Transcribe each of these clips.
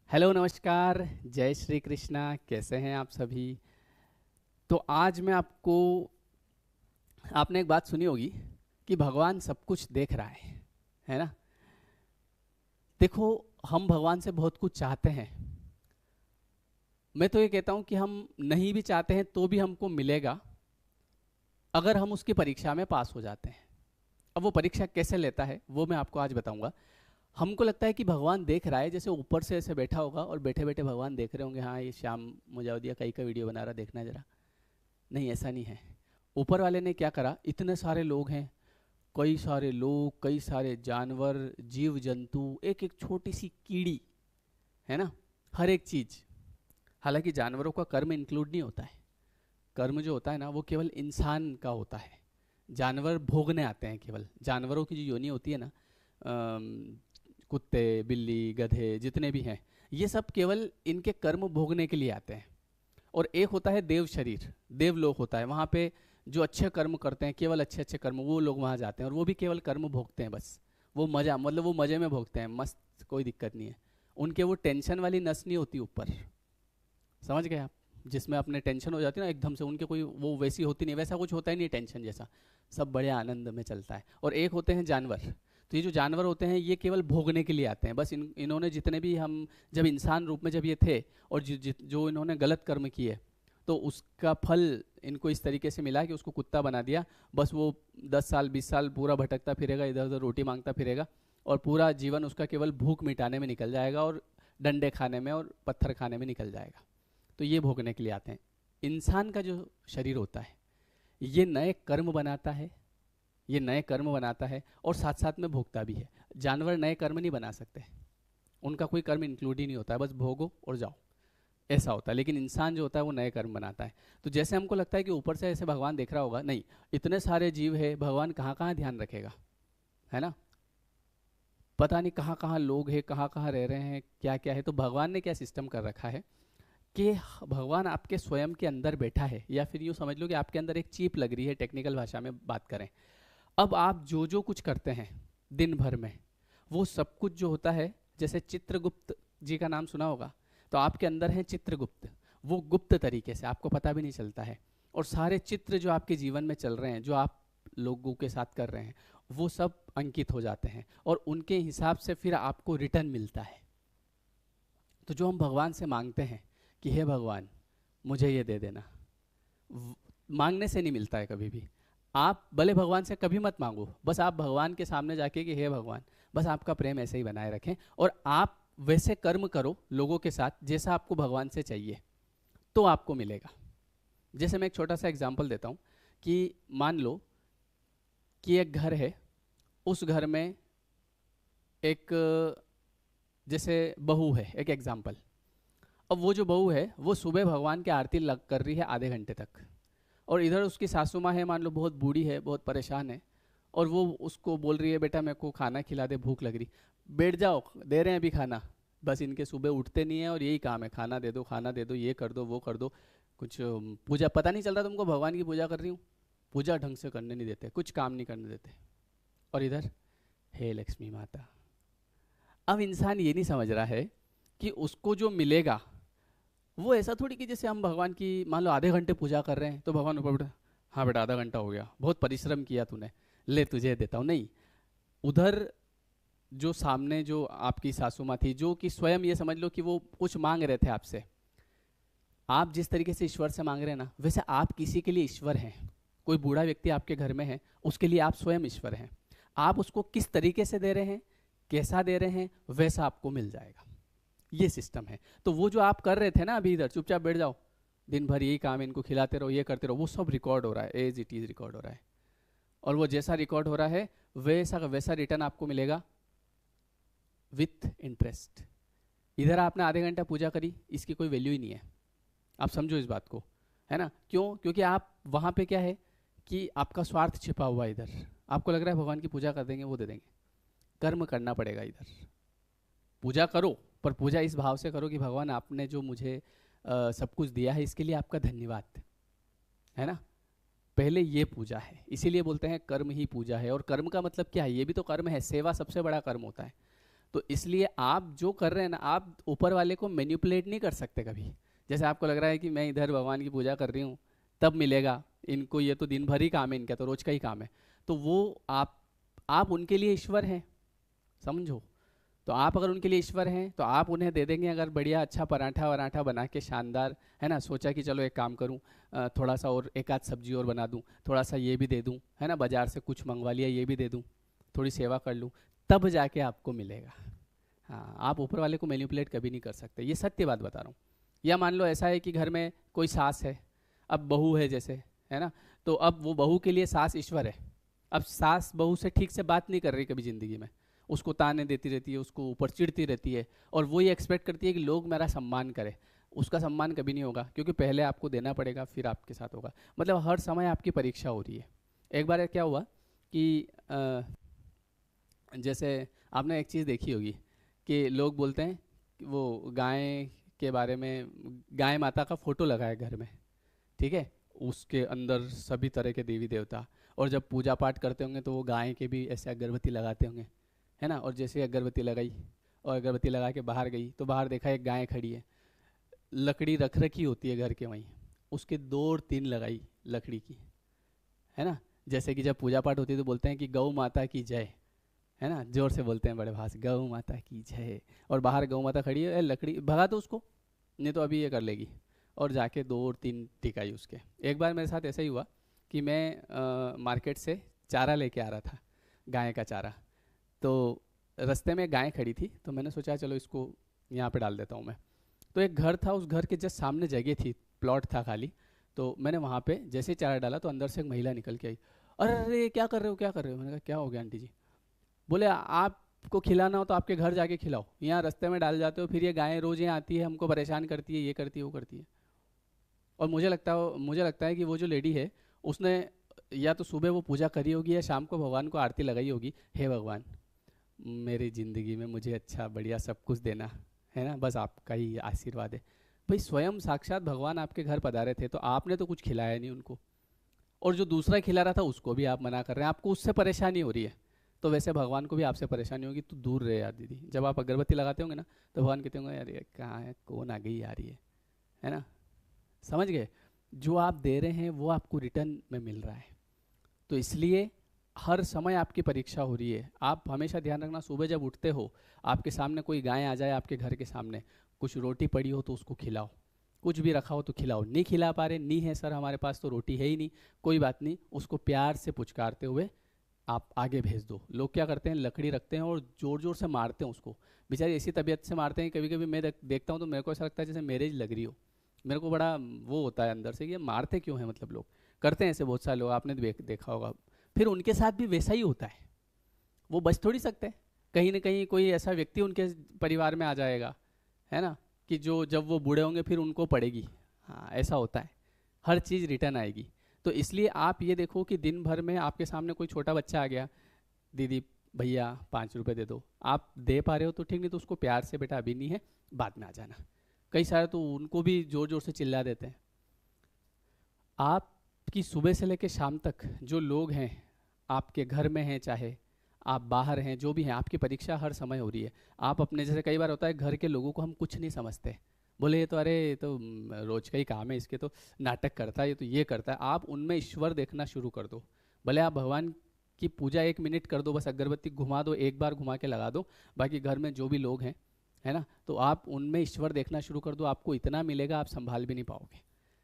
Hello नमस्कार। जय श्री कृष्णा। कैसे हैं आप सभी? तो आज मैं आपको, आपने एक बात सुनी होगी कि भगवान सब कुछ देख रहा है ना? देखो, हम भगवान से बहुत कुछ चाहते हैं। मैं तो ये कहता हूँ कि हम नहीं भी चाहते हैं तो भी हमको मिलेगा, अगर हम उसकी परीक्षा में पास हो जाते हैं। अब वो परीक्षा कैसे लेता है वो मैं आपको आज बताऊंगा। हमको लगता है कि भगवान देख रहा है, जैसे ऊपर से ऐसे बैठा होगा और बैठे बैठे भगवान देख रहे होंगे, हाँ ये श्याम मुजावदिया कहीं का वीडियो बना रहा, देखना जरा। नहीं, ऐसा नहीं है। ऊपर वाले ने क्या करा, इतने सारे लोग हैं, कई सारे लोग, कई सारे जानवर, जीव जंतु, एक एक छोटी सी कीड़ी, है ना, हर एक चीज। हालांकि जानवरों का कर्म इंक्लूड नहीं होता है। कर्म जो होता है ना वो केवल इंसान का होता है। जानवर भोगने आते हैं, केवल जानवरों की जो योनि होती है ना, कुत्ते, बिल्ली, गधे, जितने भी हैं, ये सब केवल इनके कर्म भोगने के लिए आते हैं। और एक होता है देव शरीर, देवलोक होता है, वहाँ पे जो अच्छे कर्म करते हैं, केवल अच्छे अच्छे कर्म, वो लोग वहाँ जाते हैं और वो भी केवल कर्म भोगते हैं बस। वो मजा, मतलब वो मजे में भोगते हैं, मस्त, कोई दिक्कत नहीं है। उनके वो टेंशन वाली नस नहीं होती ऊपर, समझ गए आप? जिसमें अपने टेंशन हो जाती है ना एकदम से, उनके कोई वो वैसी होती नहीं, वैसा कुछ होता ही नहीं टेंशन जैसा। सब बड़े आनंद में चलता है। और एक होते हैं जानवर। तो ये जो जानवर होते हैं ये केवल भोगने के लिए आते हैं बस। इन्होंने जितने भी, हम जब इंसान रूप में जब ये थे और जो इन्होंने गलत कर्म किए, तो उसका फल इनको इस तरीके से मिला कि उसको कुत्ता बना दिया। बस वो 10 साल 20 साल पूरा भटकता फिरेगा, इधर उधर रोटी मांगता फिरेगा, और पूरा जीवन उसका केवल भूख मिटाने में निकल जाएगा और डंडे खाने में और पत्थर खाने में निकल जाएगा। तो ये भोगने के लिए आते हैं। इंसान का जो शरीर होता है ये नए कर्म बनाता है, ये नए कर्म बनाता है और साथ साथ में भोगता भी है। जानवर नए कर्म नहीं बना सकते, उनका कोई कर्म इंक्लूड ही नहीं होता है, बस भोगो और जाओ, ऐसा होता है। लेकिन इंसान जो होता है वो नए कर्म बनाता है। तो जैसे हमको लगता है कि ऊपर से ऐसे भगवान देख रहा होगा, नहीं, इतने सारे जीव है, भगवान कहाँ कहाँ ध्यान रखेगा, है ना? पता नहीं कहाँ कहाँ लोग हैं, कहाँ कहाँ रह रहे हैं, क्या क्या है। तो भगवान ने क्या सिस्टम कर रखा है कि भगवान आपके स्वयं के अंदर बैठा है, या फिर यूँ समझ लो कि आपके अंदर एक चिप लग रही है, टेक्निकल भाषा में बात करें। अब आप जो जो कुछ करते हैं दिन भर में, वो सब कुछ जो होता है, जैसे चित्रगुप्त जी का नाम सुना होगा, तो आपके अंदर है चित्रगुप्त। वो गुप्त तरीके से आपको पता भी नहीं चलता है। और सारे चित्र जो आपके जीवन में चल रहे हैं, जो आप लोगों के साथ कर रहे हैं, वो सब अंकित हो जाते हैं और उनके हिसाब से फिर आपको रिटर्न मिलता है। तो जो हम भगवान से मांगते हैं कि हे भगवान मुझे ये दे देना, मांगने से नहीं मिलता है कभी भी। आप भले भगवान से कभी मत मांगो, बस आप भगवान के सामने जाके कि हे भगवान, बस आपका प्रेम ऐसे ही बनाए रखें और आप वैसे कर्म करो लोगों के साथ जैसा आपको भगवान से चाहिए, तो आपको मिलेगा। जैसे मैं एक छोटा सा एग्जांपल देता हूँ कि मान लो कि एक घर है, उस घर में एक, जैसे बहू है, एक एग्जाम्पल। अब वो जो बहू है वो सुबह भगवान की आरती लग कर रही है आधे घंटे तक, और इधर उसकी सासू माँ है, मान लो बहुत बूढ़ी है, बहुत परेशान है, और वो उसको बोल रही है बेटा मेरे को खाना खिला दे, भूख लग रही। बैठ जाओ, दे रहे हैं अभी खाना। बस इनके सुबह उठते नहीं है और यही काम है, खाना दे दो, खाना दे दो, ये कर दो, वो कर दो। कुछ पूजा, पता नहीं चल रहा तुमको भगवान की पूजा कर रही हूँ, पूजा ढंग से करने नहीं देते, कुछ काम नहीं करने देते। और इधर हे लक्ष्मी माता। अब इंसान ये नहीं समझ रहा है कि उसको जो मिलेगा वो ऐसा थोड़ी कि जैसे हम भगवान की मान लो आधे घंटे पूजा कर रहे हैं तो भगवान ऊपर बैठा, हाँ बेटा आधा घंटा हो गया, बहुत परिश्रम किया तूने, ले तुझे देता हूँ। नहीं, उधर जो सामने जो आपकी सासू माँ थी, जो कि स्वयं ये समझ लो कि वो कुछ मांग रहे थे आपसे। आप जिस तरीके से ईश्वर से मांग रहे हैं ना, वैसे आप किसी के लिए ईश्वर हैं। कोई बूढ़ा व्यक्ति आपके घर में है, उसके लिए आप स्वयं ईश्वर हैं। आप उसको किस तरीके से दे रहे हैं, कैसा दे रहे हैं, वैसा आपको मिल जाएगा। ये सिस्टम है। तो वो जो आप कर रहे थे ना अभी, इधर चुपचाप बैठ जाओ, दिन भर यही काम है, इनको खिलाते रहो, ये करते रहो, वो सब रिकॉर्ड हो रहा है, एज इट इज रिकॉर्ड हो रहा है। और वो जैसा रिकॉर्ड हो रहा है वैसा का वैसा रिटर्न आपको मिलेगा विथ इंटरेस्ट। इधर आपने आधे घंटा पूजा करी, इसकी कोई वैल्यू ही नहीं है। आप समझो इस बात को, है ना? क्यों? क्योंकि आप वहां पे क्या है कि आपका स्वार्थ छिपा हुआ है इधर। आपको लग रहा है भगवान की पूजा कर देंगे, वो दे देंगे। कर्म करना पड़ेगा इधर। पूजा करो, पर पूजा इस भाव से करो कि भगवान आपने जो मुझे सब कुछ दिया है इसके लिए आपका धन्यवाद, है ना? पहले ये पूजा है। इसीलिए बोलते हैं कर्म ही पूजा है। और कर्म का मतलब क्या है? ये भी तो कर्म है, सेवा सबसे बड़ा कर्म होता है। तो इसलिए आप जो कर रहे हैं ना, आप ऊपर वाले को मैनिपुलेट नहीं कर सकते कभी। जैसे आपको लग रहा है कि मैं इधर भगवान की पूजा कर रही हूँ तब मिलेगा, इनको ये तो दिन भर ही काम है, इनका तो रोज का ही काम है, तो वो आप उनके लिए ईश्वर हैं, समझो। तो आप अगर उनके लिए ईश्वर हैं तो आप उन्हें दे देंगे अगर बढ़िया अच्छा पराठा वराठा बना के शानदार, है ना, सोचा कि चलो एक काम करूं, थोड़ा सा और एक आध सब्जी और बना दूं, थोड़ा सा ये भी दे दूं, है ना, बाजार से कुछ मंगवा लिया ये भी दे दूं, थोड़ी सेवा कर लूं, तब जाके आपको मिलेगा। हाँ, आप ऊपर वाले को मैनिपुलेट कभी नहीं कर सकते, ये सत्य बात बता रहा हूँ। या मान लो ऐसा है कि घर में कोई सास है, अब बहू है जैसे, है ना, तो अब वो बहू के लिए सास ईश्वर है। अब सास बहू से ठीक से बात नहीं कर रही कभी ज़िंदगी में, उसको ताने देती रहती है, उसको ऊपर चिढ़ती रहती है, और वो ये एक्सपेक्ट करती है कि लोग मेरा सम्मान करें। उसका सम्मान कभी नहीं होगा, क्योंकि पहले आपको देना पड़ेगा फिर आपके साथ होगा। मतलब हर समय आपकी परीक्षा हो रही है। एक बार क्या हुआ कि जैसे आपने एक चीज़ देखी होगी कि लोग बोलते हैं कि वो गाय के बारे में, गाय माता का फोटो लगा है घर में, ठीक है, उसके अंदर सभी तरह के देवी देवता, और जब पूजा पाठ करते होंगे तो वो गाय के भी ऐसे अगरबत्ती लगाते होंगे, है ना, और जैसे अगरबत्ती लगाई और अगरबत्ती लगा के बाहर गई तो बाहर देखा एक गाय खड़ी है, लकड़ी रख रखी होती है घर के वहीं, उसके 2 और 3 लगाई लकड़ी की, है ना। जैसे कि जब पूजा पाठ होती है तो बोलते हैं कि गौ माता की जय, है ना, जोर से बोलते हैं बड़े भाष, गौ माता की जय, और बाहर गौ माता खड़ी है, लकड़ी भगा दो उसको, नहीं तो अभी ये कर लेगी, और जाके 2 और 3 टिकाई उसके। एक बार मेरे साथ ऐसा ही हुआ कि मैं मार्केट से चारा लेके आ रहा था, गाय का चारा, तो रास्ते में गाय खड़ी थी, तो मैंने सोचा चलो इसको यहाँ पे डाल देता हूँ मैं। तो एक घर था, उस घर के जस्ट सामने जगह थी, प्लॉट था खाली, तो मैंने वहाँ पे जैसे ही चारा डाला तो अंदर से एक महिला निकल के आई, अरे अरे क्या कर रहे हो क्या कर रहे हो। मैंने कहा क्या हो गया आंटी जी। बोले आपको खिलाना हो तो आपके घर जाके खिलाओ, यहाँ रास्ते में डाल जाते हो, फिर ये गाय रोज यहाँ आती है, हमको परेशान करती है, ये करती है वो करती है। और मुझे लगता है कि वो जो लेडी है उसने या तो सुबह वो पूजा करी होगी या शाम को भगवान को आरती लगाई होगी, हे भगवान मेरी ज़िंदगी में मुझे अच्छा बढ़िया सब कुछ देना, है ना, बस आपका ही आशीर्वाद है। भाई स्वयं साक्षात भगवान आपके घर पधारे थे तो आपने तो कुछ खिलाया नहीं उनको, और जो दूसरा खिला रहा था उसको भी आप मना कर रहे हैं, आपको उससे परेशानी हो रही है। तो वैसे भगवान को भी आपसे परेशानी होगी, तो दूर रहे यार दीदी। जब आप अगरबत्ती लगाते होंगे ना तो भगवान कहते होंगे यार ये कहाँ है, कौन आ गई आ रही है ना, समझ गए। जो आप दे रहे हैं वो आपको रिटर्न में मिल रहा है। तो इसलिए हर समय आपकी परीक्षा हो रही है। आप हमेशा ध्यान रखना, सुबह जब उठते हो आपके सामने कोई गाय आ जाए, आपके घर के सामने कुछ रोटी पड़ी हो तो उसको खिलाओ, कुछ भी रखा हो तो खिलाओ। नहीं खिला पा रहे, नहीं है सर हमारे पास तो रोटी है ही नहीं, कोई बात नहीं, उसको प्यार से पुचकारते हुए आप आगे भेज दो। लोग क्या करते हैं, लकड़ी रखते हैं और जोर जोर से मारते हैं उसको, बेचारी ऐसी तबीयत से मारते हैं, कभी कभी मैं देखता हूँ तो मेरे को ऐसा लगता है जैसे मेरे लग रही हो। मेरे को बड़ा वो होता है अंदर से कि ये मारते क्यों हैं, मतलब लोग करते हैं ऐसे, बहुत सारे लोग आपने देखा होगा। फिर उनके साथ भी वैसा ही होता है, वो बच थोड़ी सकते हैं, कहीं ना कहीं कोई ऐसा व्यक्ति उनके परिवार में आ जाएगा, है ना, कि जो जब वो बूढ़े होंगे फिर उनको पड़ेगी। हाँ ऐसा होता है, हर चीज़ रिटर्न आएगी। तो इसलिए आप ये देखो कि दिन भर में आपके सामने कोई छोटा बच्चा आ गया, दीदी भैया 5 रुपए दे दो, आप दे पा रहे हो तो ठीक, नहीं तो उसको प्यार से बेटा अभी नहीं है बाद में आ जाना। कई सारे तो उनको भी जोर जोर से चिल्ला देते हैं। आपकी सुबह से लेकर शाम तक जो लोग हैं आपके घर में हैं, चाहे आप बाहर हैं, जो भी हैं, आपकी परीक्षा हर समय हो रही है। आप अपने, जैसे कई बार होता है घर के लोगों को हम कुछ नहीं समझते, बोले ये तो अरे ये तो रोज का ही काम है, इसके तो नाटक करता है, ये तो ये करता है। आप उनमें ईश्वर देखना शुरू कर दो। भले आप भगवान की पूजा 1 मिनट कर दो, बस अगरबत्ती घुमा दो, एक बार घुमा के लगा दो, बाकी घर में जो भी लोग हैं, है ना, तो आप उनमें ईश्वर देखना शुरू कर दो, आपको इतना मिलेगा आप संभाल भी नहीं पाओगे।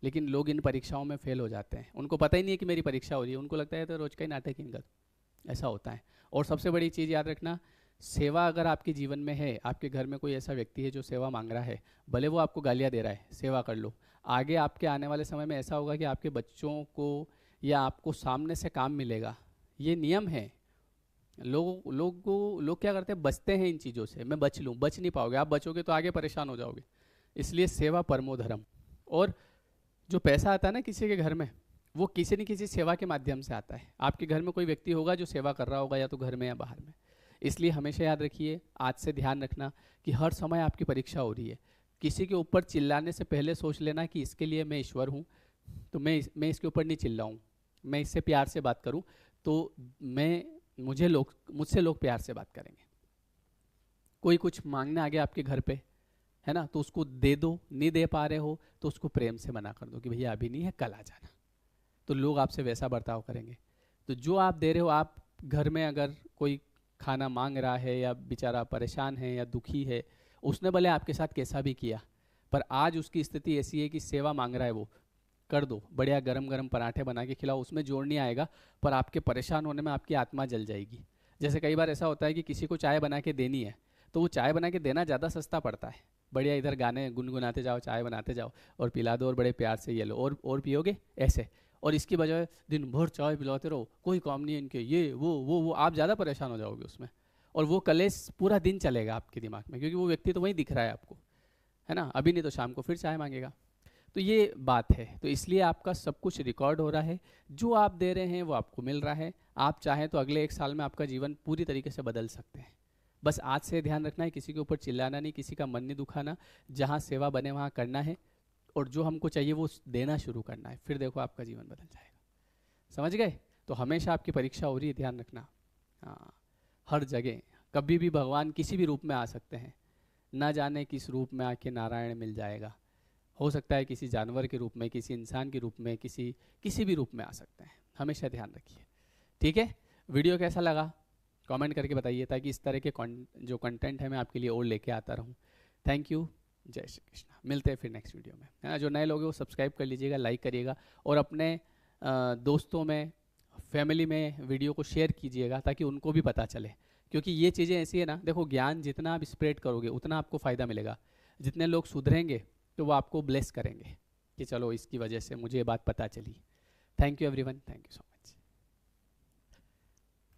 लेकिन लोग इन परीक्षाओं में फेल हो जाते हैं, उनको पता ही नहीं है कि मेरी परीक्षा हो रही है, उनको लगता है तो रोज का ही नाटक इनका, ऐसा होता है। और सबसे बड़ी चीज़ याद रखना, सेवा अगर आपके जीवन में है, आपके घर में कोई ऐसा व्यक्ति है जो सेवा मांग रहा है, भले वो आपको गालियाँ दे रहा है, सेवा कर लो। आगे आपके आने वाले समय में ऐसा होगा कि आपके बच्चों को या आपको सामने से काम मिलेगा, ये नियम है। लोग क्या करते हैं, बचते हैं इन चीज़ों से, मैं बच लूँ, बच नहीं पाओगे, आप बचोगे तो आगे परेशान हो जाओगे। इसलिए सेवा परमो धर्म। और जो पैसा आता है ना किसी के घर में, वो किसी न किसी सेवा के माध्यम से आता है। आपके घर में कोई व्यक्ति होगा जो सेवा कर रहा होगा, या तो घर में या बाहर में। इसलिए हमेशा याद रखिए, आज से ध्यान रखना कि हर समय आपकी परीक्षा हो रही है। किसी के ऊपर चिल्लाने से पहले सोच लेना कि इसके लिए मैं ईश्वर हूँ, तो मैं इसके ऊपर नहीं चिल्लाऊँ, मैं इससे प्यार से बात करूँ, तो मुझसे लोग प्यार से बात करेंगे। कोई कुछ मांगने आ गया आपके घर पे, है ना, तो उसको दे दो, नहीं दे पा रहे हो तो उसको प्रेम से मना कर दो कि भैया अभी नहीं है, कल आ जाना। तो लोग आपसे वैसा बर्ताव करेंगे। तो जो आप दे रहे हो, आप घर में अगर कोई खाना मांग रहा है या बेचारा परेशान है या दुखी है, उसने भले आपके साथ कैसा भी किया, पर आज उसकी स्थिति ऐसी है कि सेवा मांग रहा है, वो कर दो, बढ़िया गरम गरम पराठे बना के खिलाओ, उसमें जोर नहीं आएगा, पर आपके परेशान होने में आपकी आत्मा जल जाएगी। जैसे कई बार ऐसा होता है कि किसी को चाय बना के देनी है, तो वो चाय बना के देना ज़्यादा सस्ता पड़ता है, बढ़िया इधर गाने गुनगुनाते जाओ, चाय बनाते जाओ और पिला दो, और बड़े प्यार से ये लो और पियोगे ऐसे, और इसकी बजाय दिन भर चाय पिलाते रहो, कोई काम नहीं है इनके, ये वो आप ज़्यादा परेशान हो जाओगे उसमें, और वो कलेश पूरा दिन चलेगा आपके दिमाग में, क्योंकि वो व्यक्ति तो वहीं दिख रहा है आपको, है ना, अभी नहीं तो शाम को फिर चाय मांगेगा। तो ये बात है, तो इसलिए आपका सब कुछ रिकॉर्ड हो रहा है, जो आप दे रहे हैं वो आपको मिल रहा है। आप चाहें तो अगले 1 साल में आपका जीवन पूरी तरीके से बदल सकते हैं। बस आज से ध्यान रखना है, किसी के ऊपर चिल्लाना नहीं, किसी का मन नहीं दुखाना, जहाँ सेवा बने वहाँ करना है, और जो हमको चाहिए वो देना शुरू करना है, फिर देखो आपका जीवन बदल जाएगा। समझ गए? तो हमेशा आपकी परीक्षा हो रही है, ध्यान रखना। हाँ, हर जगह कभी भी भगवान किसी भी रूप में आ सकते हैं, ना जाने किस रूप में आके नारायण मिल जाएगा। हो सकता है किसी जानवर के रूप में, किसी इंसान के रूप में, किसी भी रूप में आ सकते हैं, हमेशा ध्यान रखिए। ठीक है, वीडियो कैसा लगा कमेंट करके बताइए, ताकि इस तरह के जो कंटेंट है मैं आपके लिए और लेके आता रहूँ। थैंक यू, जय श्री कृष्ण। मिलते हैं फिर नेक्स्ट वीडियो में, है ना। जो नए लोग हैं वो सब्सक्राइब कर लीजिएगा, लाइक करिएगा, और अपने दोस्तों में, फैमिली में वीडियो को शेयर कीजिएगा, ताकि उनको भी पता चले। क्योंकि ये चीज़ें ऐसी है ना, देखो, ज्ञान जितना आप स्प्रेड करोगे उतना आपको फ़ायदा मिलेगा। जितने लोग सुधरेंगे तो वो आपको ब्लेस करेंगे कि चलो इसकी वजह से मुझे ये बात पता चली। Thank you everyone, thank you so much.